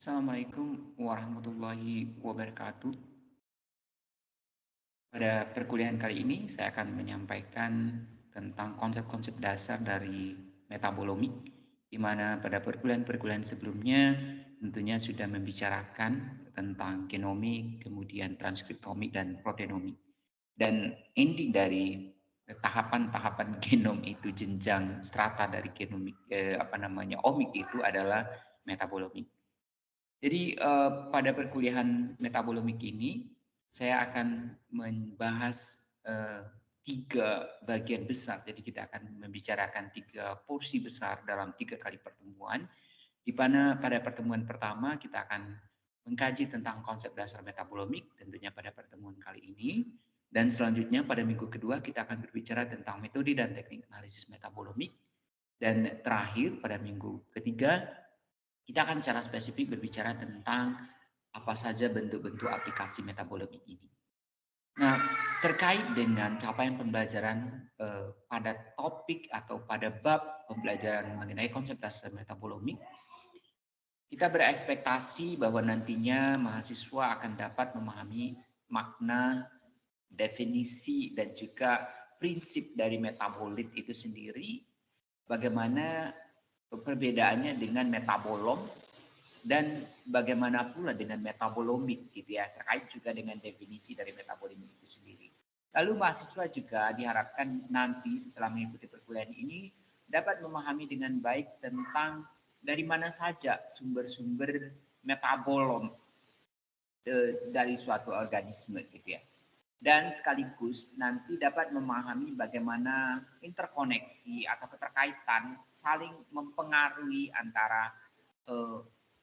Assalamualaikum warahmatullahi wabarakatuh. Pada perkuliahan kali ini saya akan menyampaikan tentang konsep-konsep dasar dari metabolomi, di mana pada perkuliahan-perkuliahan sebelumnya tentunya sudah membicarakan tentang genomik, kemudian transkriptomik dan proteinomik. Dan inti dari tahapan-tahapan genom itu, jenjang strata dari genomik omik itu adalah metabolomi. Jadi, pada perkuliahan metabolemik ini, saya akan membahas, 3 bagian besar. Jadi kita akan membicarakan 3 porsi besar dalam 3 kali pertemuan, di mana pada pertemuan pertama kita akan mengkaji tentang konsep dasar metabolemik, tentunya pada pertemuan kali ini. Dan selanjutnya pada minggu kedua kita akan berbicara tentang metode dan teknik analisis metabolemik. Dan terakhir pada minggu ketiga kita akan secara spesifik berbicara tentang apa saja bentuk-bentuk aplikasi metabolemik ini. Nah, terkait dengan capaian pembelajaran pada topik atau pada bab pembelajaran mengenai konsep dasar metabolemik, kita berekspektasi bahwa nantinya mahasiswa akan dapat memahami makna, definisi, dan juga prinsip dari metabolit itu sendiri, bagaimana perbedaannya dengan metabolom, dan bagaimana pula dengan metabolemik gitu ya, terkait juga dengan definisi dari metabolisme itu sendiri. Lalu mahasiswa juga diharapkan nanti setelah mengikuti perkuliahan ini dapat memahami dengan baik tentang dari mana saja sumber-sumber metabolom dari suatu organisme gitu ya. Dan sekaligus nanti dapat memahami bagaimana interkoneksi atau keterkaitan saling mempengaruhi antara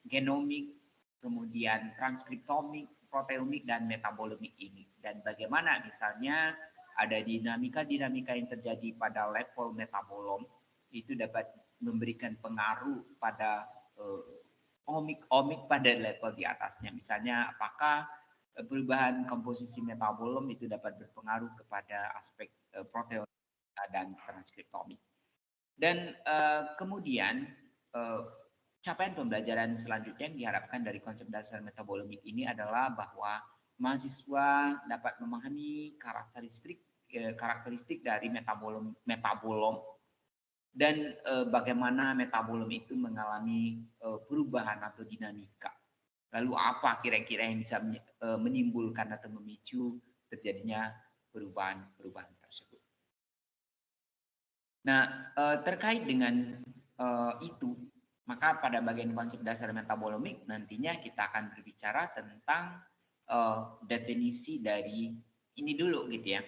genomik, kemudian transkriptomik, proteomik, dan metabolemik ini. Dan bagaimana misalnya ada dinamika-dinamika yang terjadi pada level metabolom itu dapat memberikan pengaruh pada omik-omik pada level di atasnya. Misalnya apakah perubahan komposisi metabolom itu dapat berpengaruh kepada aspek proteonik dan transkriptomik. Dan kemudian capaian pembelajaran selanjutnya yang diharapkan dari konsep dasar metabolemik ini adalah bahwa mahasiswa dapat memahami karakteristik dari metabolom dan bagaimana metabolom itu mengalami perubahan atau dinamika. Lalu apa kira-kira yang bisa menimbulkan atau memicu terjadinya perubahan-perubahan tersebut. Nah, terkait dengan itu, maka pada bagian konsep dasar metabolemik nantinya kita akan berbicara tentang definisi dari ini dulu gitu ya.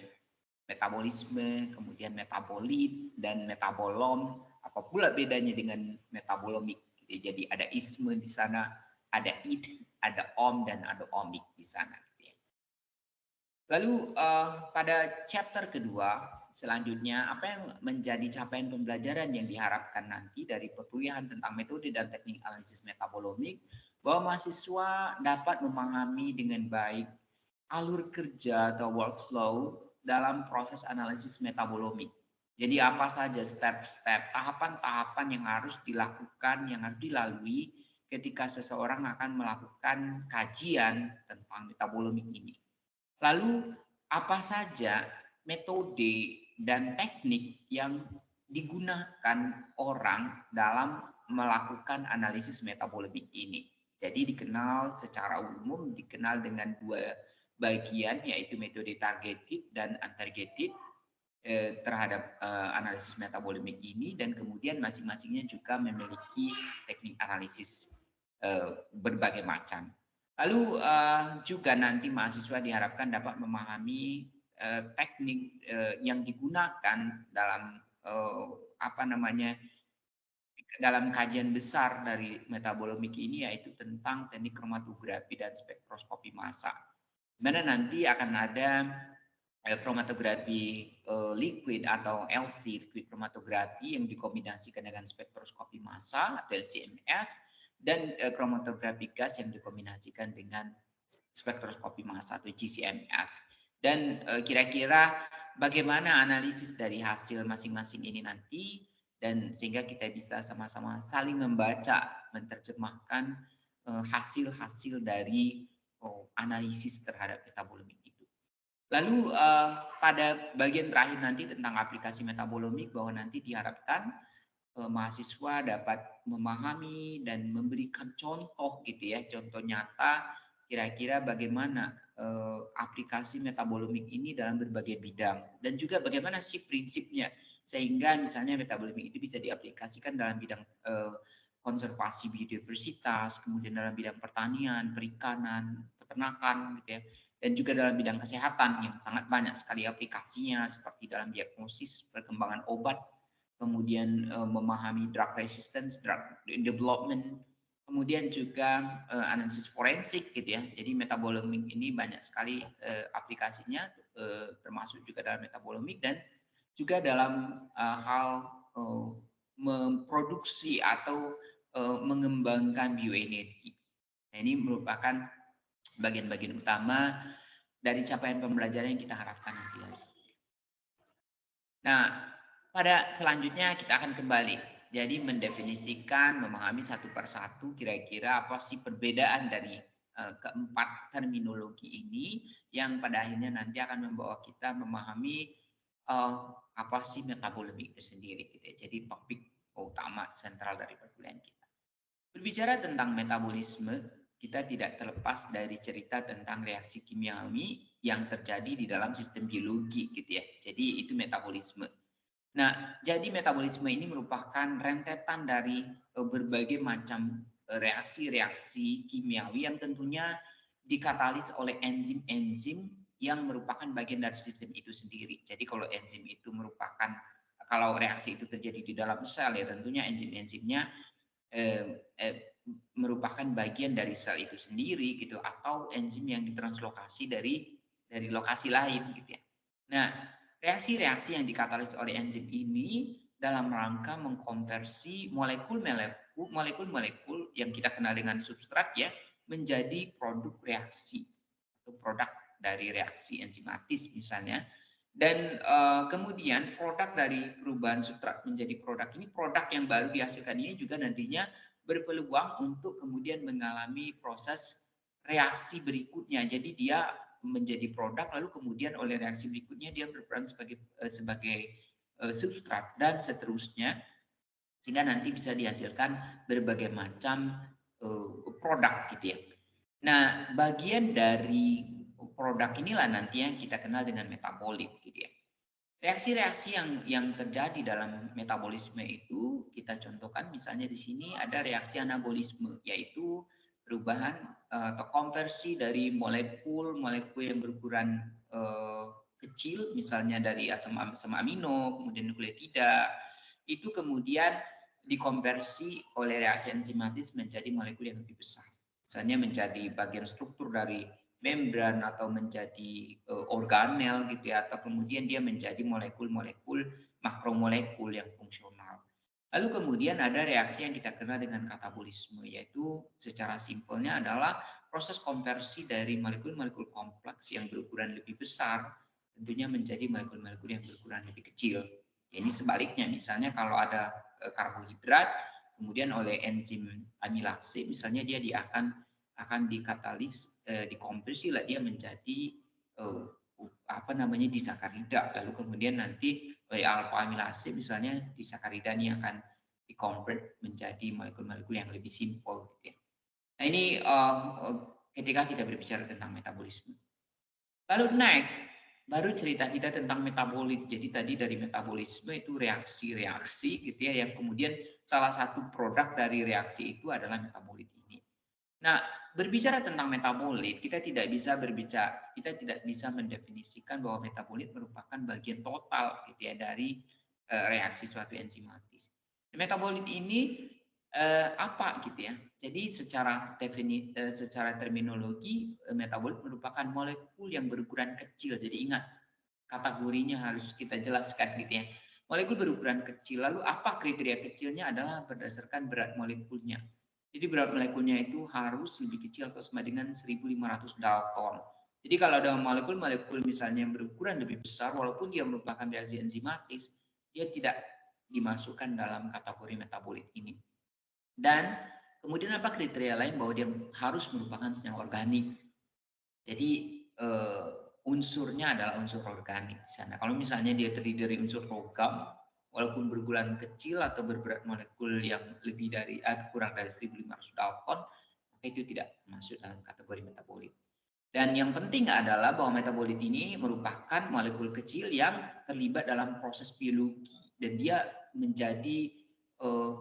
Metabolisme, kemudian metabolit dan metabolom. Apa pula bedanya dengan metabolemik? Gitu ya. Jadi ada isme di sana, ada id, ada om dan ada omik di sana. Gitu ya. Lalu pada chapter kedua selanjutnya apa yang menjadi capaian pembelajaran yang diharapkan nanti dari perkuliahan tentang metode dan teknik analisis metabolemik, bahwa mahasiswa dapat memahami dengan baik alur kerja atau workflow dalam proses analisis metabolemik. Jadi apa saja step-step, tahapan-tahapan yang harus dilakukan, yang harus dilalui ketika seseorang akan melakukan kajian tentang metabolemik ini. Lalu apa saja metode dan teknik yang digunakan orang dalam melakukan analisis metabolemik ini. Jadi dikenal secara umum dikenal dengan 2 bagian, yaitu metode targeted dan untargeted terhadap analisis metabolemik ini, dan kemudian masing-masingnya juga memiliki teknik analisis berbagai macam. Lalu juga nanti mahasiswa diharapkan dapat memahami teknik yang digunakan dalam dalam kajian besar dari metabolemik ini, yaitu tentang teknik kromatografi dan spektroskopi massa. Mana nanti akan ada kromatografi liquid atau LC, liquid kromatografi, yang dikombinasikan dengan spektroskopi massa atau LCMS, dan kromatografi gas yang dikombinasikan dengan spektroskopi massa atau GCMS. Dan kira-kira bagaimana analisis dari hasil masing-masing ini nanti, dan sehingga kita bisa sama-sama saling membaca, menerjemahkan hasil-hasil dari analisis terhadap metabolisme itu. Lalu pada bagian terakhir nanti tentang aplikasi metabolisme, bahwa nanti diharapkan mahasiswa dapat memahami dan memberikan contoh gitu ya, contoh nyata kira-kira bagaimana aplikasi metabolisme ini dalam berbagai bidang, dan juga bagaimana sih prinsipnya sehingga misalnya metabolisme itu bisa diaplikasikan dalam bidang konservasi biodiversitas, kemudian dalam bidang pertanian, perikanan, peternakan gitu ya, dan juga dalam bidang kesehatan yang sangat banyak sekali aplikasinya, seperti dalam diagnosis perkembangan obat, kemudian memahami drug resistance, drug development, kemudian juga analisis forensik gitu ya. Jadi metabolisme ini banyak sekali aplikasinya, termasuk juga dalam metabolisme dan juga dalam hal memproduksi atau mengembangkan bioenergi. Nah, ini merupakan bagian-bagian utama dari capaian pembelajaran yang kita harapkan nanti. Nah, pada selanjutnya kita akan kembali. Jadi mendefinisikan, memahami satu persatu kira-kira apa sih perbedaan dari keempat terminologi ini yang pada akhirnya nanti akan membawa kita memahami apa sih metabolisme itu sendiri gitu ya. Jadi topik utama sentral dari perkuliahan kita. Berbicara tentang metabolisme, kita tidak terlepas dari cerita tentang reaksi kimiawi yang terjadi di dalam sistem biologi gitu ya. Jadi itu metabolisme. Nah, jadi metabolisme ini merupakan rentetan dari berbagai macam reaksi-reaksi kimiawi yang tentunya dikatalis oleh enzim-enzim yang merupakan bagian dari sistem itu sendiri. Jadi kalau enzim itu merupakan, kalau reaksi itu terjadi di dalam sel ya tentunya enzim-enzimnya merupakan bagian dari sel itu sendiri gitu, atau enzim yang ditranslokasi dari lokasi lain gitu ya. Nah, reaksi-reaksi yang dikatalis oleh enzim ini dalam rangka mengkonversi molekul-molekul yang kita kenal dengan substrat ya menjadi produk reaksi atau produk dari reaksi enzimatis misalnya. Dan kemudian produk dari perubahan substrat menjadi produk ini, produk yang baru dihasilkan ini juga nantinya berpeluang untuk kemudian mengalami proses reaksi berikutnya. Jadi dia menjadi produk, lalu kemudian oleh reaksi berikutnya dia berperan sebagai substrat dan seterusnya, sehingga nanti bisa dihasilkan berbagai macam produk gitu ya. Nah, bagian dari produk inilah nanti yang kita kenal dengan metabolit gitu ya. Reaksi-reaksi yang terjadi dalam metabolisme itu kita contohkan misalnya di sini ada reaksi anabolisme, yaitu perubahan atau konversi dari molekul-molekul yang berukuran kecil, misalnya dari asam amino, kemudian nukleotida, itu kemudian dikonversi oleh reaksi enzimatis menjadi molekul yang lebih besar. Misalnya menjadi bagian struktur dari membran atau menjadi organel gitu ya, atau kemudian dia menjadi molekul-molekul makromolekul yang fungsional. Lalu kemudian ada reaksi yang kita kenal dengan katabolisme, yaitu secara simpelnya adalah proses konversi dari molekul-molekul kompleks yang berukuran lebih besar tentunya menjadi molekul-molekul yang berukuran lebih kecil. Ini sebaliknya, misalnya kalau ada karbohidrat, kemudian oleh enzim amilase, misalnya dia akan dikatalis, dikonversi lah dia menjadi disakarida, lalu kemudian nanti oleh alfa amilase misalnya disakarida ini akan dikonvert menjadi molekul-molekul yang lebih simpel gitu ya. Nah ini ketika kita berbicara tentang metabolisme. Lalu next, baru cerita kita tentang metabolit. Jadi tadi dari metabolisme itu reaksi-reaksi gitu ya, yang kemudian salah satu produk dari reaksi itu adalah metabolit ini. Nah, berbicara tentang metabolit, kita tidak bisa mendefinisikan bahwa metabolit merupakan bagian total gitu ya dari reaksi suatu enzimatis. Metabolit ini apa gitu ya. Jadi secara terminologi metabolit merupakan molekul yang berukuran kecil. Jadi ingat kategorinya harus kita jelaskan gitu ya. Molekul berukuran kecil. Lalu apa kriteria kecilnya adalah berdasarkan berat molekulnya. Jadi berat molekulnya itu harus lebih kecil atau sama dengan 1.500 dalton. Jadi kalau ada molekul-molekul misalnya yang berukuran lebih besar, walaupun dia merupakan reaksi enzimatis, dia tidak dimasukkan dalam kategori metabolit ini. Dan Kemudian apa kriteria lain bahwa dia harus merupakan senyawa organik. Jadi unsurnya adalah unsur organik di sana. Kalau misalnya dia terdiri dari unsur logam, walaupun bergulan kecil atau berberat molekul yang lebih dari atau kurang dari 1.500 Dalton, maka itu tidak masuk dalam kategori metabolit. Dan yang penting adalah bahwa metabolit ini merupakan molekul kecil yang terlibat dalam proses biologi dan dia menjadi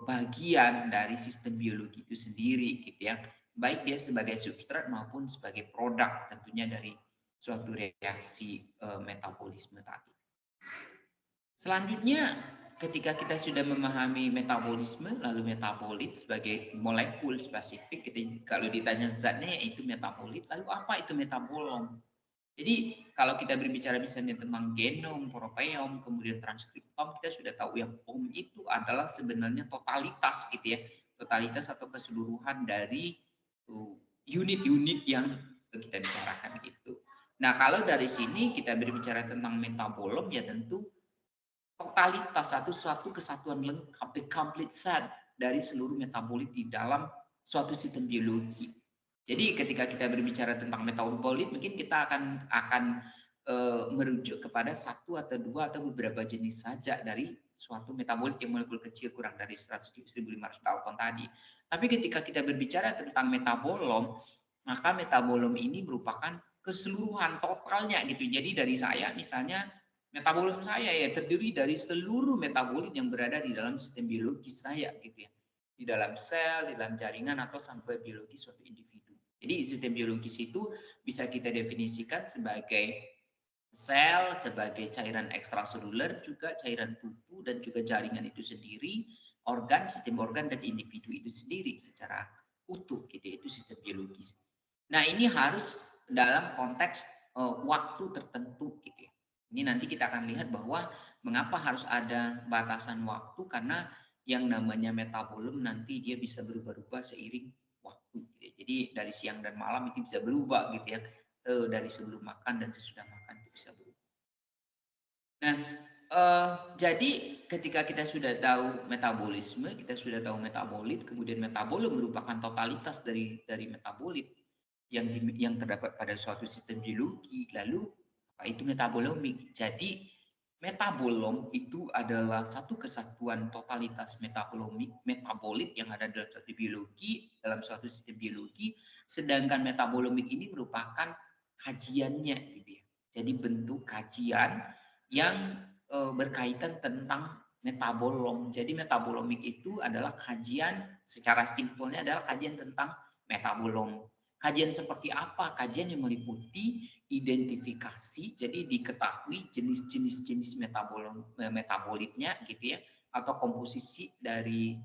bagian dari sistem biologi itu sendiri gitu ya. Baik dia sebagai substrat maupun sebagai produk tentunya dari suatu reaksi metabolisme tadi. Selanjutnya, ketika kita sudah memahami metabolisme, lalu metabolit sebagai molekul spesifik, kalau ditanya zatnya yaitu metabolit, lalu apa itu metabolom? Jadi kalau kita berbicara misalnya tentang genom, proteom, kemudian transkriptom, kita sudah tahu yang om itu adalah sebenarnya totalitas gitu ya, totalitas atau keseluruhan dari unit-unit yang kita bicarakan itu. Nah kalau dari sini kita berbicara tentang metabolom ya tentu totalitas satu kesatuan lengkap, the complete set dari seluruh metabolit di dalam suatu sistem biologi. Jadi ketika kita berbicara tentang metabolit, mungkin kita akan merujuk kepada satu atau dua atau beberapa jenis saja dari suatu metabolit yang molekul kecil kurang dari 1.500 Dalton tadi. Tapi ketika kita berbicara tentang metabolom, maka metabolom ini merupakan keseluruhan totalnya gitu. Jadi dari saya misalnya metabolisme saya ya terdiri dari seluruh metabolit yang berada di dalam sistem biologis saya gitu ya. Di dalam sel, di dalam jaringan atau sampai biologis suatu individu. Jadi sistem biologis itu bisa kita definisikan sebagai sel, sebagai cairan ekstraseluler, juga cairan tubuh dan juga jaringan itu sendiri, organ, sistem organ dan individu itu sendiri secara utuh gitu ya, itu sistem biologis. Nah, ini harus dalam konteks waktu tertentu gitu ya. Ini nanti kita akan lihat bahwa mengapa harus ada batasan waktu karena yang namanya metabolom nanti dia bisa berubah-ubah seiring waktu. Gitu ya. Jadi dari siang dan malam itu bisa berubah gitu ya. Dari sebelum makan dan sesudah makan itu bisa berubah. Nah, jadi ketika kita sudah tahu metabolisme, kita sudah tahu metabolit, kemudian metabolom merupakan totalitas dari metabolit yang terdapat pada suatu sistem biologi. Lalu apa itu metabolomik? Jadi metabolom itu adalah satu kesatuan totalitas metabolit yang ada dalam suatu biologi, dalam suatu sistem biologi, sedangkan metabolomik ini merupakan kajiannya gitu ya. Jadi bentuk kajian yang berkaitan tentang metabolom. Jadi metabolomik itu adalah kajian secara simpelnya adalah kajian tentang metabolom. Kajian seperti apa? Kajian yang meliputi identifikasi, jadi diketahui jenis-jenis metabolitnya gitu ya, atau komposisi dari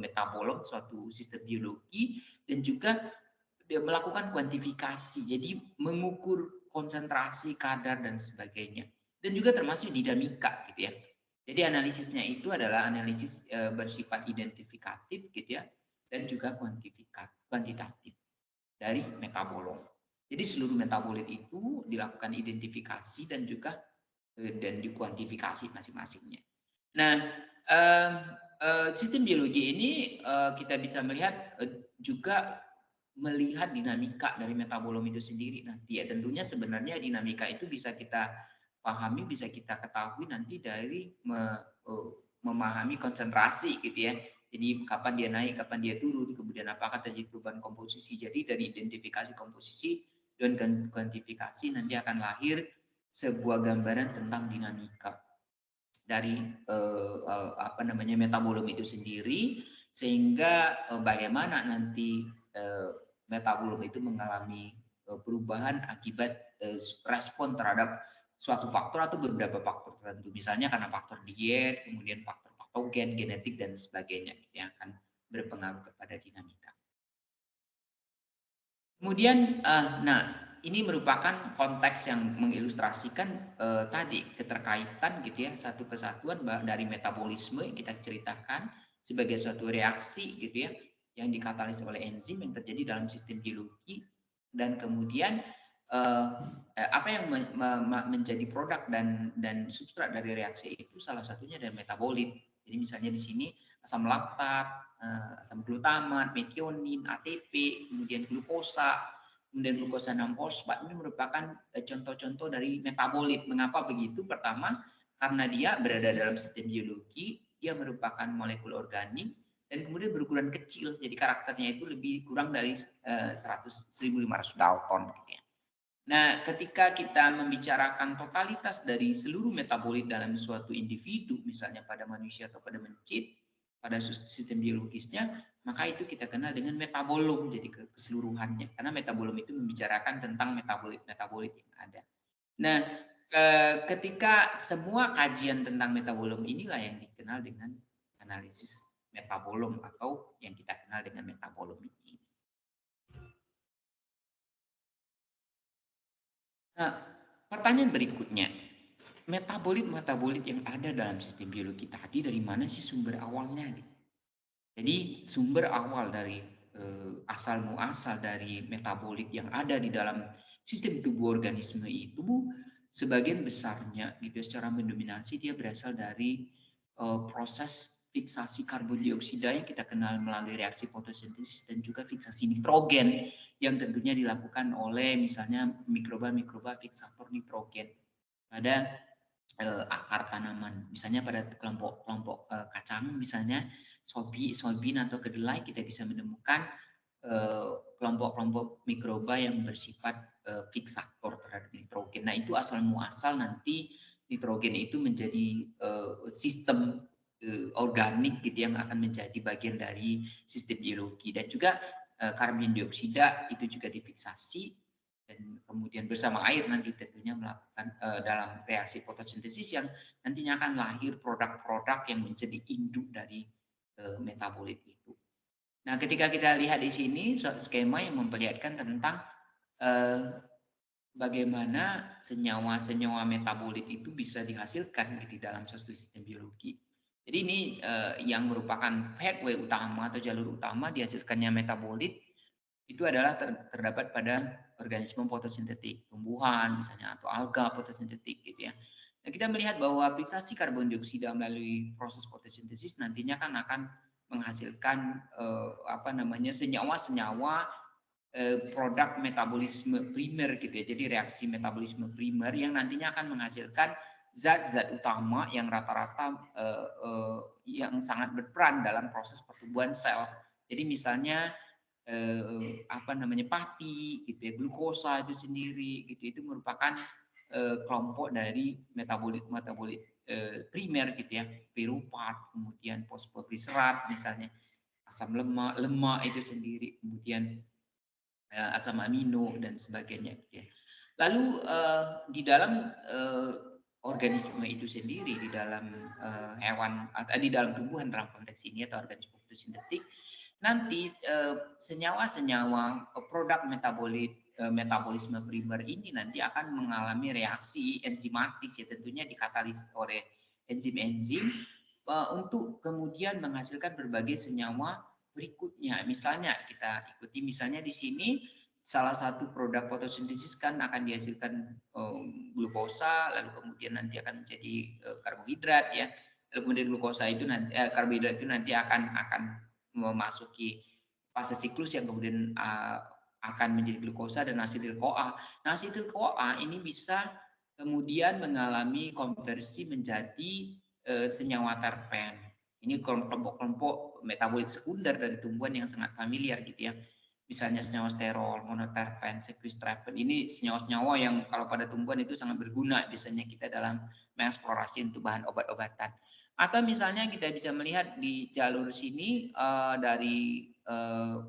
metabolom suatu sistem biologi dan juga dia melakukan kuantifikasi, jadi mengukur konsentrasi, kadar dan sebagainya. Dan juga termasuk dinamika gitu ya. Jadi analisisnya itu adalah analisis bersifat identifikatif gitu ya dan juga kuantitatif dari metabolom. Jadi seluruh metabolit itu dilakukan identifikasi dan juga dan dikuantifikasi masing-masingnya. Nah, sistem biologi ini kita bisa melihat juga melihat dinamika dari metabolom itu sendiri nanti ya. Tentunya sebenarnya dinamika itu bisa kita pahami, bisa kita ketahui nanti dari memahami konsentrasi gitu ya. Jadi kapan dia naik, kapan dia turun, kemudian apakah terjadi perubahan komposisi. Jadi dari identifikasi komposisi dan kuantifikasi nanti akan lahir sebuah gambaran tentang dinamika dari apa namanya metabolom itu sendiri sehingga bagaimana nanti metabolom itu mengalami perubahan akibat respon terhadap suatu faktor atau beberapa faktor tertentu. Misalnya karena faktor diet, kemudian faktor patogen, genetik dan sebagainya yang akan berpengaruh kepada dinamika. Kemudian, nah ini merupakan konteks yang mengilustrasikan tadi keterkaitan gitu ya satu kesatuan dari metabolisme yang kita ceritakan sebagai suatu reaksi gitu ya yang dikatalis oleh enzim yang terjadi dalam sistem biologi dan kemudian apa yang menjadi produk dan substrat dari reaksi itu salah satunya adalah metabolit. Jadi misalnya di sini asam laktat, asam glutamat, metionin, ATP, kemudian glukosa, kemudian glukosa 6-fosfat ini merupakan contoh-contoh dari metabolit. Mengapa begitu? Pertama, karena dia berada dalam sistem biologi, dia merupakan molekul organik dan kemudian berukuran kecil. Jadi karakternya itu lebih kurang dari 1.500 Dalton gitu ya. Nah, ketika kita membicarakan totalitas dari seluruh metabolit dalam suatu individu, misalnya pada manusia atau pada mencit, pada sistem biologisnya, maka itu kita kenal dengan metabolom, jadi keseluruhannya. Karena metabolom itu membicarakan tentang metabolit-metabolit yang ada. Nah, ketika semua kajian tentang metabolom inilah yang dikenal dengan analisis metabolom atau yang kita kenal dengan metabolomi. Nah, pertanyaan berikutnya, metabolit-metabolit yang ada dalam sistem biologi tadi dari mana sih sumber awalnya? Jadi sumber awal dari asal muasal dari metabolit yang ada di dalam sistem tubuh organisme itu sebagian besarnya gitu secara mendominasi dia berasal dari proses fiksasi karbon dioksida yang kita kenal melalui reaksi fotosintesis dan juga fiksasi nitrogen yang tentunya dilakukan oleh misalnya mikroba-mikroba fiksator nitrogen pada akar tanaman. Misalnya pada kelompok kacang misalnya soybean atau kedelai kita bisa menemukan kelompok-kelompok mikroba yang bersifat fiksator terhadap nitrogen. Nah, itu asal muasal nanti nitrogen itu menjadi sistem organik gitu yang akan menjadi bagian dari sistem biologi dan juga karbon dioksida itu juga difiksasi dan kemudian bersama air nanti tentunya melakukan dalam reaksi fotosintesis yang nantinya akan lahir produk-produk yang menjadi induk dari metabolit itu. Nah, ketika kita lihat di sini skema yang memperlihatkan tentang bagaimana senyawa-senyawa metabolit itu bisa dihasilkan di dalam suatu sistem biologi. Jadi ini yang merupakan pathway utama atau jalur utama dihasilkannya metabolit itu adalah terdapat pada organisme fotosintetik, tumbuhan misalnya atau alga fotosintetik gitu ya. Nah, kita melihat bahwa fiksasi karbon dioksida melalui proses fotosintesis nantinya kan akan menghasilkan senyawa-senyawa produk metabolisme primer gitu ya. Jadi reaksi metabolisme primer yang nantinya akan menghasilkan zat-zat utama yang rata-rata yang sangat berperan dalam proses pertumbuhan sel. Jadi misalnya pati gitu ya, glukosa itu sendiri gitu itu merupakan kelompok dari metabolit primer gitu ya, piruvat, kemudian fosfogliserat misalnya, asam lemak itu sendiri, kemudian asam amino dan sebagainya gitu ya. Lalu di dalam organisme itu sendiri, di dalam hewan atau di dalam tumbuhan dalam konteks ini atau organisme fotosintetik, nanti senyawa-senyawa produk metabolisme primer ini nanti akan mengalami reaksi enzimatis ya tentunya dikatalis oleh enzim-enzim untuk kemudian menghasilkan berbagai senyawa berikutnya. Misalnya kita ikuti misalnya di sini salah satu produk fotosintesis kan akan dihasilkan glukosa, lalu kemudian nanti akan menjadi karbohidrat ya. Lalu kemudian glukosa itu nanti karbohidrat itu nanti akan memasuki fase siklus yang kemudian akan menjadi glukosa dan asetil-CoA. Nah, asetil-CoA ini bisa kemudian mengalami konversi menjadi senyawa terpen. Ini kelompok-kelompok metabolit sekunder dari tumbuhan yang sangat familiar gitu ya. Misalnya senyawa sterol, monoterpen, sequestrapen. Ini senyawa-senyawa yang kalau pada tumbuhan itu sangat berguna biasanya kita dalam mengeksplorasi untuk bahan obat-obatan. Atau misalnya kita bisa melihat di jalur sini dari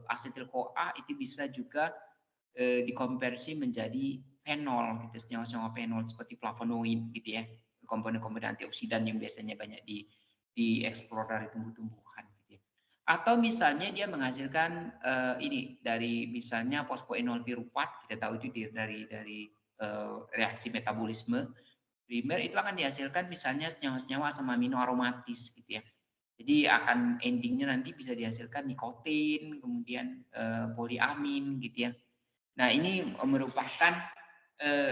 asetil-CoA itu bisa juga dikonversi menjadi fenol gitu, senyawa-senyawa fenol seperti flavonoid gitu ya, komponen-komponen antioksidan yang biasanya banyak dieksplor dari tumbuh-tumbuhan gitu ya. Atau misalnya dia menghasilkan ini dari misalnya fosfoenol piruvat, kita tahu itu dari reaksi metabolisme primer itu akan dihasilkan misalnya senyawa-senyawa asam amino aromatis gitu ya. Jadi akan endingnya nanti bisa dihasilkan nikotin, kemudian poliamin gitu ya. Nah, ini merupakan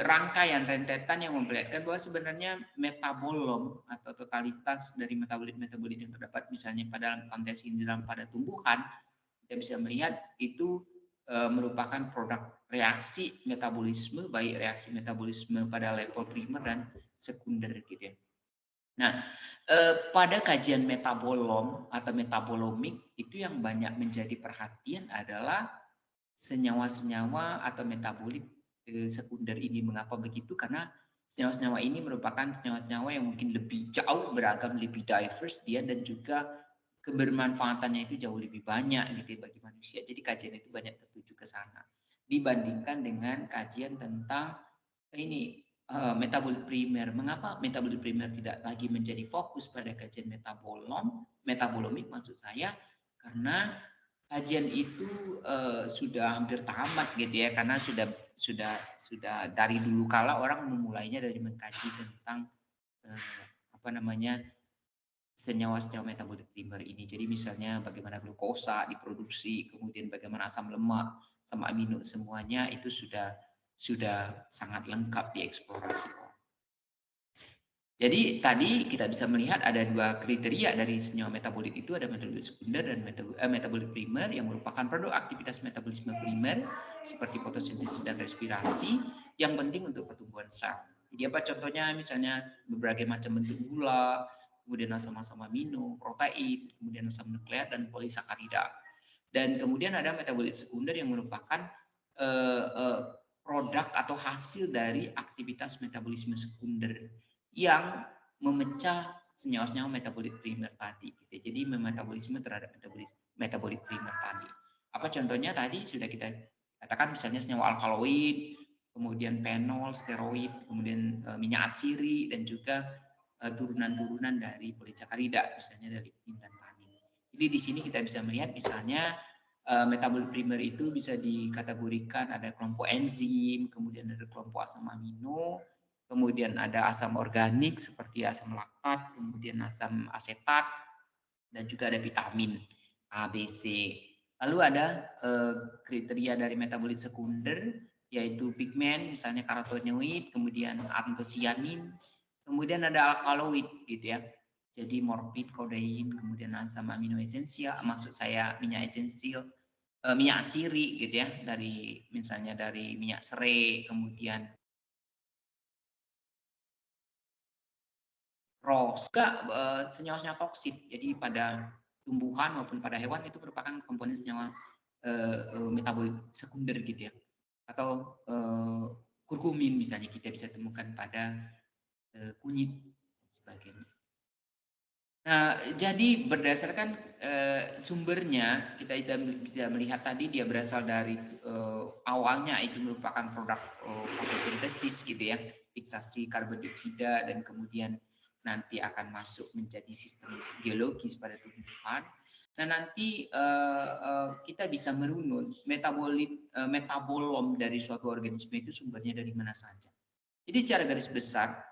rangkaian rentetan yang memperlihatkan bahwa sebenarnya metabolom atau totalitas dari metabolit-metabolit yang terdapat misalnya pada konteks ini pada tumbuhan, kita bisa melihat itu merupakan produk reaksi metabolisme, baik reaksi metabolisme pada level primer dan sekunder gitu ya. Nah, pada kajian metabolom atau metabolomik itu yang banyak menjadi perhatian adalah senyawa-senyawa atau metabolit sekunder ini. Mengapa begitu? Karena senyawa-senyawa ini merupakan senyawa-senyawa yang mungkin lebih jauh beragam, lebih diverse dia dan juga kebermanfaatannya itu jauh lebih banyak gitu ya bagi manusia. Jadi kajian itu banyak tertuju ke sana dibandingkan dengan kajian tentang ini metabolit primer. Mengapa metabolit primer tidak lagi menjadi fokus pada kajian metabolomik maksud saya? Karena kajian itu sudah hampir tamat gitu ya, karena sudah dari dulu kala orang memulainya dari mengkaji tentang apa namanya senyawa-senyawa metabolit primer ini. Jadi misalnya bagaimana glukosa diproduksi, kemudian bagaimana asam lemak sama amino semuanya itu sudah sangat lengkap dieksplorasi. Jadi tadi kita bisa melihat ada dua kriteria dari senyawa metabolit itu, ada metabolit sekunder dan metabolit primer yang merupakan produk aktivitas metabolisme primer seperti fotosintesis dan respirasi yang penting untuk pertumbuhan sel. Jadi apa contohnya? Misalnya berbagai macam bentuk gula, kemudian asam-asam amino, protein, kemudian asam nukleat dan polisakarida. Dan kemudian ada metabolit sekunder yang merupakan produk atau hasil dari aktivitas metabolisme sekunder yang memecah senyawa-senyawa metabolit primer tadi. Gitu. Jadi memetabolisme terhadap metabolit primer tadi. Apa contohnya tadi sudah kita katakan misalnya senyawa alkaloid, kemudian fenol, steroid, kemudian minyak atsiri dan juga turunan-turunan dari polisakarida, misalnya dari pin dan tanin. Jadi di sini kita bisa melihat misalnya metabolit primer itu bisa dikategorikan ada kelompok enzim, kemudian ada kelompok asam amino, kemudian ada asam organik seperti asam laktat, kemudian asam asetat, dan juga ada vitamin A, B, C. Lalu ada kriteria dari metabolit sekunder, yaitu pigmen, misalnya karotenoid, kemudian antosianin, kemudian ada alkaloid gitu ya. Jadi morfin, kodein, kemudian asam amino esensial, maksud saya minyak esensial, minyak siri gitu ya, dari misalnya dari minyak serai, kemudian juga senyawa-senyawa toksit. Jadi pada tumbuhan maupun pada hewan itu merupakan komponen senyawa metabolit sekunder gitu ya. Atau kurkumin misalnya kita bisa temukan pada kunyit dan sebagainya. Nah, jadi berdasarkan sumbernya kita bisa melihat tadi dia berasal dari awalnya itu merupakan produk fotosintesis gitu ya, fiksasi karbon dioksida dan kemudian nanti akan masuk menjadi sistem biologis pada tumbuhan. Nah, nanti kita bisa merunut metabolom dari suatu organisme itu sumbernya dari mana saja. Jadi secara garis besar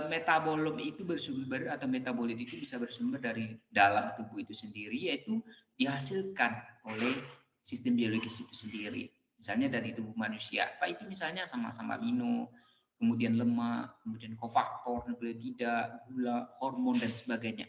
metabolom itu bersumber atau metabolit itu bisa bersumber dari dalam tubuh itu sendiri, yaitu dihasilkan oleh sistem biologis itu sendiri. Misalnya dari tubuh manusia, apa itu misalnya asam-asam amino, kemudian lemak, kemudian kofaktor, nukleotida, gula, hormon dan sebagainya.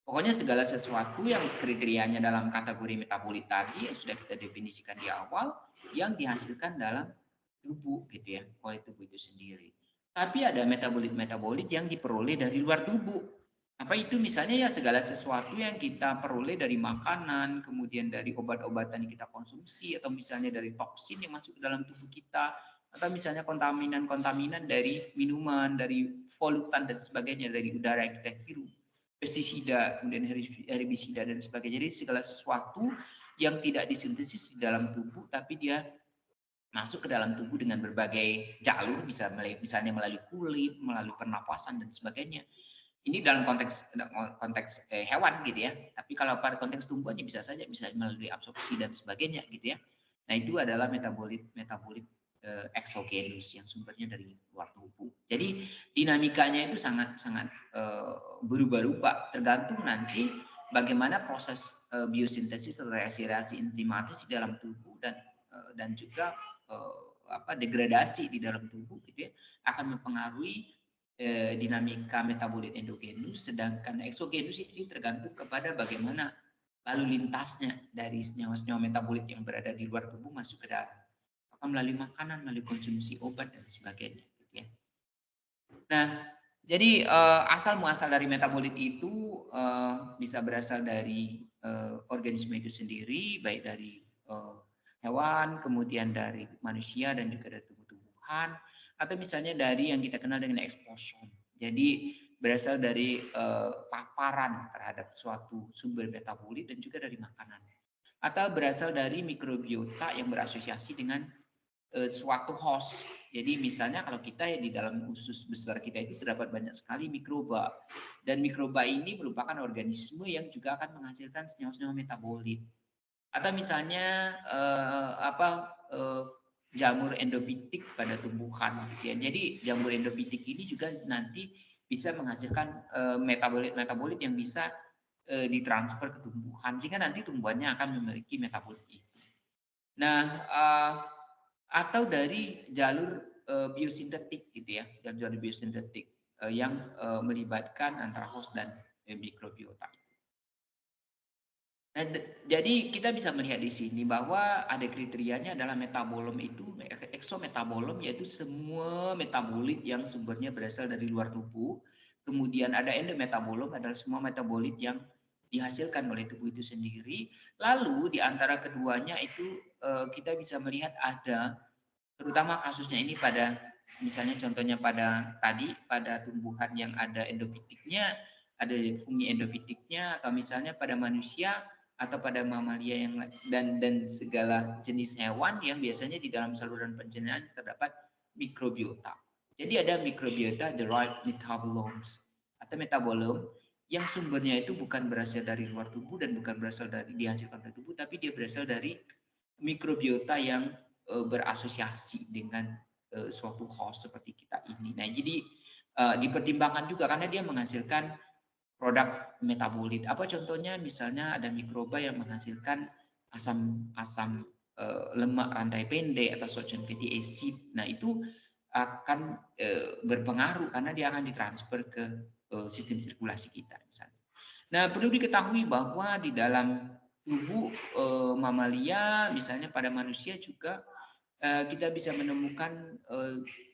Pokoknya segala sesuatu yang kriterianya dalam kategori metabolit tadi yang sudah kita definisikan di awal yang dihasilkan dalam tubuh gitu ya, oleh tubuh itu sendiri. Tapi ada metabolit-metabolit yang diperoleh dari luar tubuh. Apa itu? Misalnya ya segala sesuatu yang kita peroleh dari makanan, kemudian dari obat-obatan yang kita konsumsi, atau misalnya dari toksin yang masuk ke dalam tubuh kita, atau misalnya kontaminan-kontaminan dari minuman, dari polutan dan sebagainya, dari udara yang kita hirup, pestisida, kemudian herbisida dan sebagainya. Jadi segala sesuatu yang tidak disintesis di dalam tubuh, tapi dia masuk ke dalam tubuh dengan berbagai jalur, bisa misalnya melalui kulit, melalui pernapasan dan sebagainya. Ini dalam konteks hewan gitu ya. Tapi kalau pada konteks tumbuhan bisa saja bisa melalui absorpsi dan sebagainya gitu ya. Nah, itu adalah metabolit eksogenus yang sumbernya dari luar tubuh. Jadi dinamikanya itu sangat berubah-ubah tergantung nanti bagaimana proses biosintesis atau reaksi-reaksi enzimatis di dalam tubuh dan juga degradasi di dalam tubuh gitu ya, akan mempengaruhi dinamika metabolit endogenus, sedangkan eksogenus ini tergantung kepada bagaimana lalu lintasnya dari senyawa-senyawa metabolit yang berada di luar tubuh masuk ke dalam. Apakah melalui makanan, melalui konsumsi obat dan sebagainya gitu ya. Nah, jadi asal muasal dari metabolit itu bisa berasal dari organisme itu sendiri, baik dari hewan, kemudian dari manusia dan juga dari tumbuh-tumbuhan, atau misalnya dari yang kita kenal dengan eksposon. Jadi berasal dari paparan terhadap suatu sumber metabolit dan juga dari makanan. Atau berasal dari mikrobiota yang berasosiasi dengan suatu host. Jadi misalnya kalau kita ya di dalam usus besar kita itu terdapat banyak sekali mikroba, dan mikroba ini merupakan organisme yang juga akan menghasilkan senyawa-senyawa metabolit. Atau misalnya jamur endofitik pada tumbuhan gitu ya. Jadi jamur endofitik ini juga nanti bisa menghasilkan metabolit yang bisa ditransfer ke tumbuhan, sehingga nanti tumbuhannya akan memiliki metabolit itu. Nah, atau dari jalur biosintetik gitu ya, jalur biosintetik yang melibatkan antara host dan mikrobiota. Nah, jadi kita bisa melihat di sini bahwa ada kriterianya adalah metabolom itu, eksometabolom, yaitu semua metabolit yang sumbernya berasal dari luar tubuh. Kemudian ada endometabolom, adalah semua metabolit yang dihasilkan oleh tubuh itu sendiri. Lalu di antara keduanya itu kita bisa melihat ada, terutama kasusnya ini pada, misalnya contohnya pada tumbuhan yang ada endofitiknya, ada fungi endofitiknya, atau misalnya pada manusia atau pada mamalia yang dan segala jenis hewan yang biasanya di dalam saluran pencernaan terdapat mikrobiota. Jadi ada mikrobiota derived metabolomes atau metabolom yang sumbernya itu bukan berasal dari luar tubuh dan bukan berasal dari dihasilkan dari tubuh, tapi dia berasal dari mikrobiota yang berasosiasi dengan suatu host seperti kita ini. Nah, jadi dipertimbangkan juga karena dia menghasilkan produk metabolit. Apa contohnya? Misalnya ada mikroba yang menghasilkan asam lemak rantai pendek atau short chain fatty acid. Nah, itu akan berpengaruh karena dia akan ditransfer ke sistem sirkulasi kita misalnya. Nah, perlu diketahui bahwa di dalam tubuh mamalia, misalnya pada manusia juga kita bisa menemukan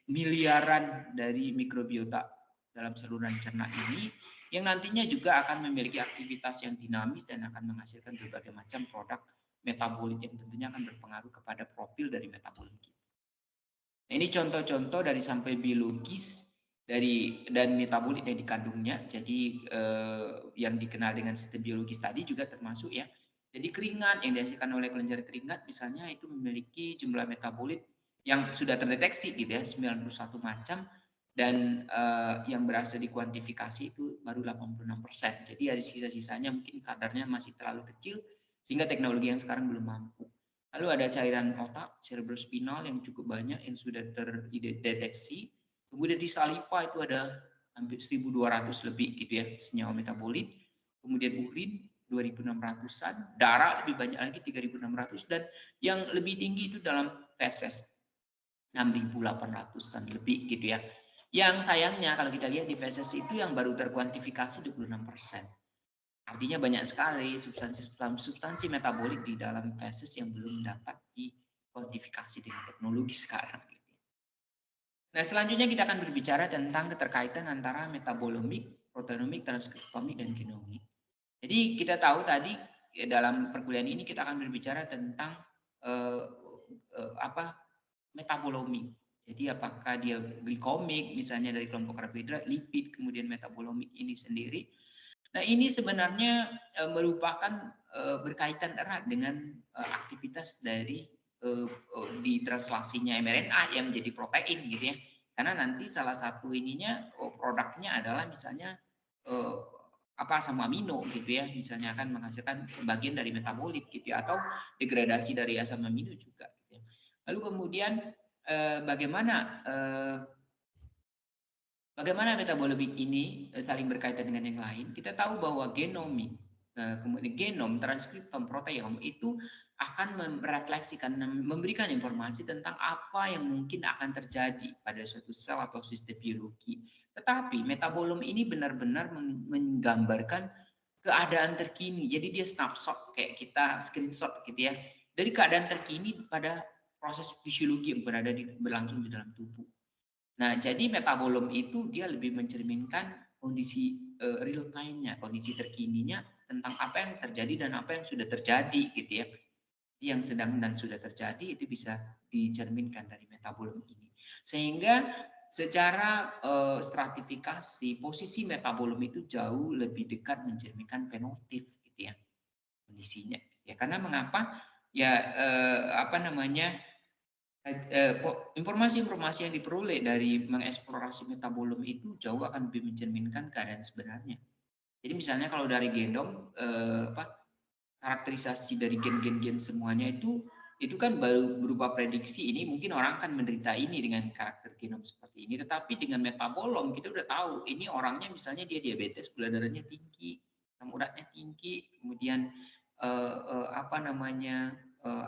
miliaran dari mikrobiota dalam saluran cerna ini, yang nantinya juga akan memiliki aktivitas yang dinamis dan akan menghasilkan berbagai macam produk metabolit yang tentunya akan berpengaruh kepada profil dari metabolit kita. Nah, ini contoh-contoh dari sampel biologis dan metabolit yang dikandungnya. Jadi yang dikenal dengan sistem biologis tadi juga termasuk ya. Jadi keringat yang dihasilkan oleh kelenjar keringat misalnya itu memiliki jumlah metabolit yang sudah terdeteksi gitu ya, 91 macam, dan yang berhasil dikuantifikasi itu baru 86%. Jadi ada sisa-sisanya mungkin kadarnya masih terlalu kecil sehingga teknologi yang sekarang belum mampu. Lalu ada cairan otak, cerebrospinal yang cukup banyak yang sudah terdeteksi. Kemudian di saliva itu ada hampir 1.200 lebih gitu ya senyawa metabolit. Kemudian urin 2.600-an, darah lebih banyak lagi 3.600, dan yang lebih tinggi itu dalam feses 6.800-an lebih gitu ya. Yang sayangnya kalau kita lihat di feses itu yang baru terkuantifikasi 26%. Artinya banyak sekali substansi metabolik di dalam feses yang belum dapat dikuantifikasi dengan teknologi sekarang. Nah, selanjutnya kita akan berbicara tentang keterkaitan antara metabolomik, proteinomik, transkriptomik, dan genomik. Jadi kita tahu tadi dalam perkuliahan ini kita akan berbicara tentang metabolomik. Jadi apakah dia glikomik, misalnya dari kelompok karbohidrat, lipid, kemudian metabolomik ini sendiri. Nah, ini sebenarnya merupakan berkaitan erat dengan aktivitas dari di translasinya mRNA yang menjadi protein gitu ya. Karena nanti salah satu ininya produknya adalah misalnya asam amino gitu ya, misalnya akan menghasilkan bagian dari metabolit gitu ya, atau degradasi dari asam amino juga gitu ya. Lalu kemudian bagaimana metabolit ini saling berkaitan dengan yang lain? Kita tahu bahwa genomik, kemudian genom, transkriptom, proteom itu akan merefleksikan, memberikan informasi tentang apa yang mungkin akan terjadi pada suatu sel atau sistem biologi. Tetapi metabolom ini benar-benar menggambarkan keadaan terkini. Jadi dia snapshot kayak kita screenshot gitu ya. Dari keadaan terkini pada proses fisiologi yang berlangsung di dalam tubuh. Nah, jadi metabolom itu dia lebih mencerminkan kondisi real time-nya, kondisi terkininya tentang apa yang terjadi dan apa yang sudah terjadi gitu ya. Yang sedang dan sudah terjadi itu bisa dicerminkan dari metabolom ini. Sehingga secara stratifikasi posisi metabolom itu jauh lebih dekat mencerminkan fenotip gitu ya kondisinya. Ya karena mengapa? Ya apa namanya? Informasi-informasi yang diperoleh dari mengeksplorasi metabolom itu jauh akan lebih mencerminkan keadaan sebenarnya. Jadi misalnya kalau dari genom apa karakterisasi dari gen-gen semuanya itu kan baru berupa prediksi ini mungkin orang akan menderita ini dengan karakter genom seperti ini, tetapi dengan metabolom kita udah tahu ini orangnya misalnya dia diabetes, gula darahnya tinggi, asam uratnya tinggi, kemudian apa namanya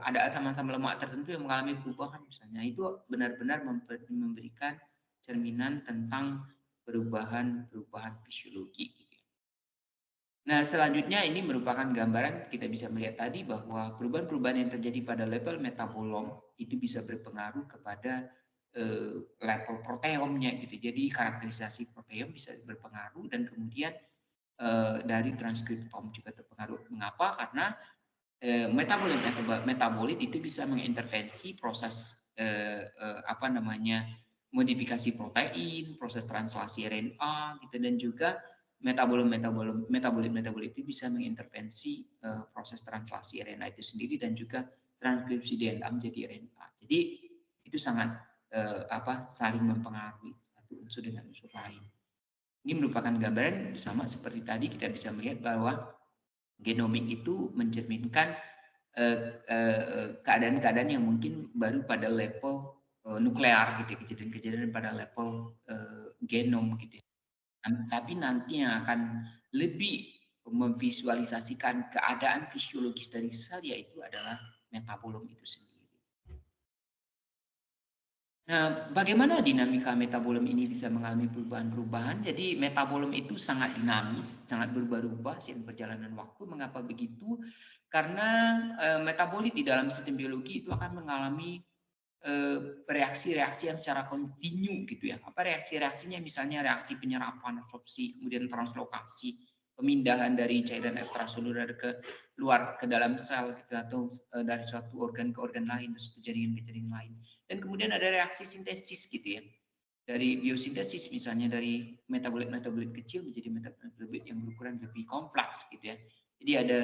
ada asam-asam lemak tertentu yang mengalami perubahan misalnya, itu benar-benar memberikan cerminan tentang perubahan-perubahan fisiologi. Nah, selanjutnya ini merupakan gambaran kita bisa melihat tadi bahwa perubahan-perubahan yang terjadi pada level metabolom itu bisa berpengaruh kepada level proteomnya gitu. Jadi karakterisasi proteom bisa berpengaruh dan kemudian dari transkriptom juga terpengaruh. Mengapa? Karena metabolit itu bisa mengintervensi proses apa namanya modifikasi protein, proses translasi RNA gitu dan juga metabolit itu bisa mengintervensi proses translasi RNA itu sendiri dan juga transkripsi DNA menjadi RNA. Jadi itu sangat apa saling mempengaruhi satu unsur dengan unsur lain. Ini merupakan gambaran sama seperti tadi kita bisa melihat bahwa genomik itu mencerminkan keadaan-keadaan yang mungkin baru pada level nuklear gitu ya, kejadian-kejadian pada level genom gitu ya. Tapi nanti yang akan lebih memvisualisasikan keadaan fisiologis dari sel yaitu adalah metabolom itu sendiri. Nah, bagaimana dinamika metabolom ini bisa mengalami perubahan-perubahan? Jadi metabolom itu sangat dinamis, sangat berubah-ubah seiring perjalanan waktu. Mengapa begitu? Karena metabolit di dalam sistem biologi itu akan mengalami reaksi-reaksi yang secara kontinu gitu ya. Apa reaksi-reaksinya? Misalnya reaksi penyerapan, absorpsi, kemudian translokasi, pemindahan dari cairan ekstraseluler ke luar ke dalam sel gitu atau dari suatu organ ke organ lain, suatu jaringan ke jaringan lain. Dan kemudian ada reaksi sintesis gitu ya. Dari biosintesis misalnya dari metabolit-metabolit kecil menjadi metabolit yang berukuran lebih kompleks gitu ya. Jadi ada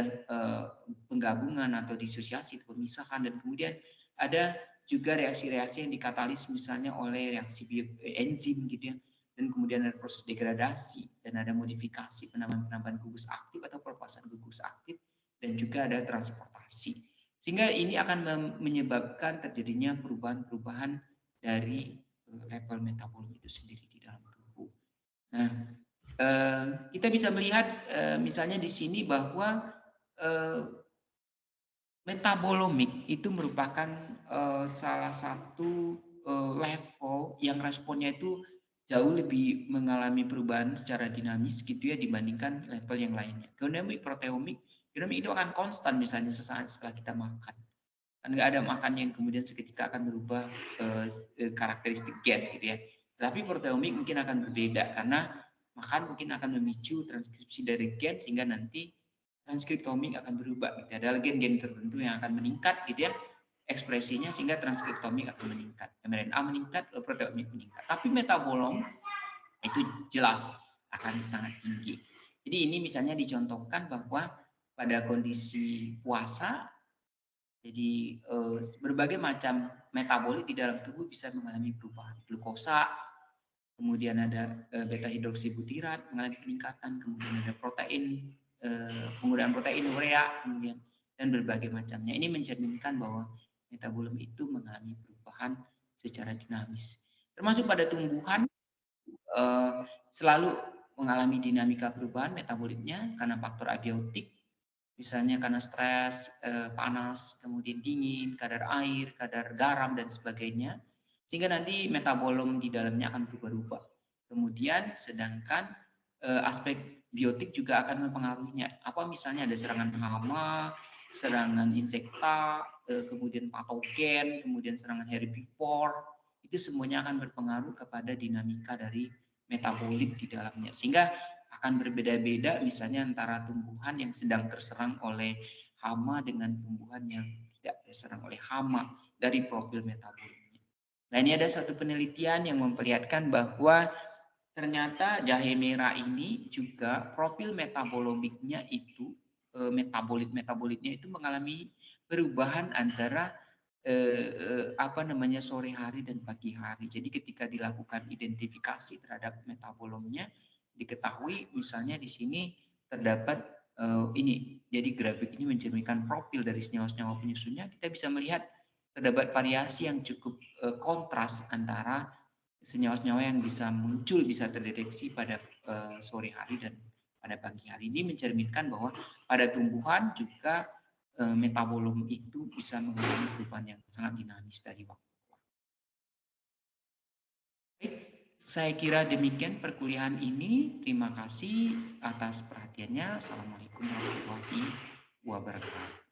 penggabungan atau disosiasi, pemisahan dan kemudian ada juga reaksi-reaksi yang dikatalis misalnya oleh reaksi enzim gitu ya. Dan kemudian ada proses degradasi dan ada modifikasi penambahan-penambahan gugus aktif atau pelepasan gugus aktif dan juga ada transportasi. Sehingga ini akan menyebabkan terjadinya perubahan-perubahan dari level metabolisme itu sendiri di dalam tubuh. Nah, kita bisa melihat misalnya di sini bahwa metabolomik itu merupakan salah satu level yang responnya itu jauh lebih mengalami perubahan secara dinamis gitu ya dibandingkan level yang lainnya. Genomik, proteomik, genomik itu akan konstan misalnya sesaat setelah kita makan. Kan nggak ada makan yang kemudian seketika akan berubah karakteristik gen gitu ya. Tapi proteomik mungkin akan berbeda karena makan mungkin akan memicu transkripsi dari gen sehingga nanti transkriptomik akan berubah gitu. Ada gen-gen tertentu yang akan meningkat gitu ya ekspresinya sehingga transkriptomik akan meningkat. mRNA meningkat, proteomik meningkat. Tapi metabolom itu jelas akan sangat tinggi. Jadi ini misalnya dicontohkan bahwa pada kondisi puasa jadi berbagai macam metabolit di dalam tubuh bisa mengalami perubahan. Glukosa, kemudian ada beta hidroksibutirat mengalami peningkatan, kemudian ada protein, penggunaan protein urea, kemudian dan berbagai macamnya. Ini mencerminkan bahwa metabolisme itu mengalami perubahan secara dinamis. Termasuk pada tumbuhan selalu mengalami dinamika perubahan metabolitnya karena faktor abiotik misalnya karena stres, panas, kemudian dingin, kadar air, kadar garam, dan sebagainya, sehingga nanti metabolom di dalamnya akan berubah-ubah. Kemudian sedangkan aspek biotik juga akan mempengaruhinya. Apa misalnya ada serangan hama, serangan insekta, kemudian patogen, kemudian serangan herbivore, itu semuanya akan berpengaruh kepada dinamika dari metabolit di dalamnya. Sehingga akan berbeda-beda misalnya antara tumbuhan yang sedang terserang oleh hama dengan tumbuhan yang tidak terserang oleh hama dari profil metaboliknya. Nah, ini ada satu penelitian yang memperlihatkan bahwa ternyata jahe merah ini juga profil metabolomiknya itu metabolitnya itu mengalami perubahan antara apa namanya sore hari dan pagi hari. Jadi ketika dilakukan identifikasi terhadap metabolomnya diketahui misalnya di sini terdapat ini. Jadi grafik ini mencerminkan profil dari senyawa-senyawa penyusunnya. Kita bisa melihat terdapat variasi yang cukup kontras antara senyawa-senyawa yang bisa muncul, bisa terdeteksi pada sore hari dan pada pagi hari. Ini mencerminkan bahwa pada tumbuhan juga metabolom itu bisa mengalami perubahan yang sangat dinamis dari waktu ke waktu. Baik, saya kira demikian perkuliahan ini. Terima kasih atas perhatiannya. Assalamualaikum warahmatullahi wabarakatuh.